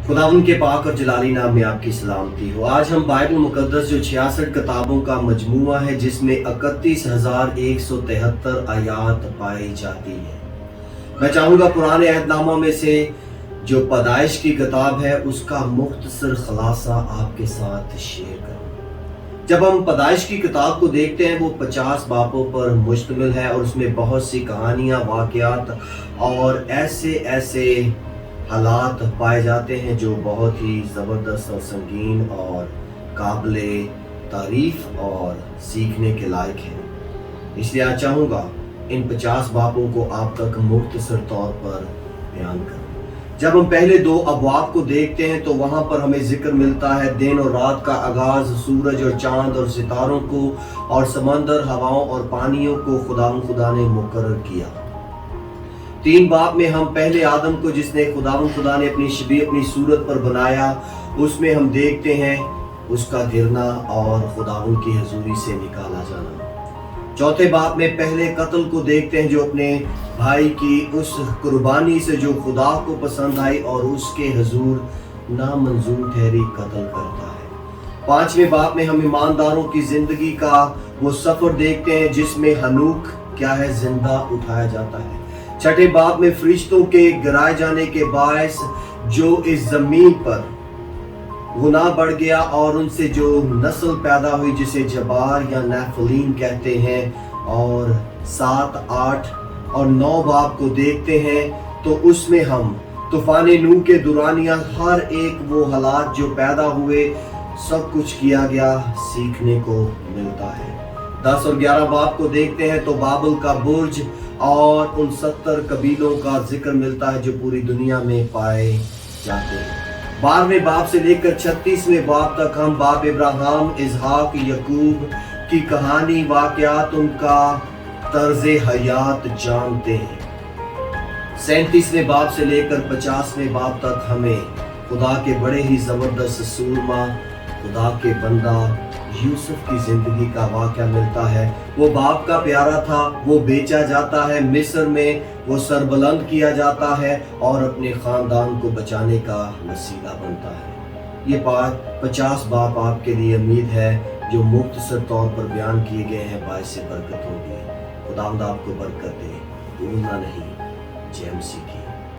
खुदावंद के पाक और जलाली नाम में आपकी सलामती हो। आज हम बाइबल मुकद्दस जो 66 किताबों का मजमूआ है, जिसमें 31,173 आयात पाई जाती है। मैं चाहूँगा पुराने अहदनामा में से जो पैदाइश की किताब है उसका मुख्तसर खुलासा आपके साथ शेयर करूँ। जब हम पैदाइश की किताब को देखते हैं वो 50 बापों पर मुश्तमिल है और उसमें बहुत सी कहानियाँ, वाक़यात और ऐसे हालात पाए जाते हैं जो बहुत ही ज़बरदस्त और संगीन और काबिले तारीफ़ और सीखने के लायक हैं। इसलिए आज चाहूँगा इन 50 बापों को आप तक मुख्तसर तौर पर बयान करूँ। जब हम पहले 2 अबवाब को देखते हैं तो वहाँ पर हमें जिक्र मिलता है दिन और रात का आगाज़, सूरज और चाँद और सितारों को और समंदर, हवाओं और पानियों को खुदा ने मुकर्रर किया। 3 बाब में हम पहले आदम को, जिसने खुदा ने अपनी शबीह, अपनी सूरत पर बनाया, उसमें हम देखते हैं उसका गिरना और खुदावंद की हजूरी से निकाला जाना। 4थे बाब में पहले कत्ल को देखते हैं जो अपने भाई की उस कुर्बानी से जो खुदा को पसंद आई और उसके हजूर नामंजूर ठहरी कत्ल करता है। 5वें बाब में हम ईमानदारों की जिंदगी का वो सफर देखते हैं जिसमें हनूक क्या है, जिंदा उठाया जाता है। 6ठे बाब में फरिश्तों के गिराए जाने के बायस जो इस जमीन पर गुनाह बढ़ गया और उनसे जो नस्ल पैदा हुई जिसे जबार या नेफलीम कहते हैं, और 7, 8 और 9 बाब को देखते हैं तो उसमें हम तूफान नूह के दुरानिया हर एक वो हालात जो पैदा हुए सब कुछ किया गया सीखने को मिलता है। 10 और 11 बाब को देखते हैं तो बाबल का बुर्ज और उन 70 कबीलों का जिक्र मिलता है जो पूरी दुनिया में पाए जाते हैं। 12वें बाब से लेकर 36वें बाब तक हम बाब इब्राहिम, इसहाक, यकूब की कहानी, वाक़यात, उनका तर्ज़े हयात जानते हैं। 37वें बाब से लेकर 50वें बाब तक हमें खुदा के बड़े ही ज़बरदस्त सूरमा, खुदा के बंदा यूसुफ की जिंदगी का वाक़या मिलता है। वो बाप का प्यारा था, वो बेचा जाता है, मिस्र में वो सरबलंद किया जाता है और अपने ख़ानदान को बचाने का वसीला बनता है। ये बात 50 बाप आपके लिए उम्मीद है जो मुख्तसर तौर पर बयान किए गए हैं, बायस बरकत होगी। खुदावंद आपको बरकत दे, भूलना नहीं। JMC की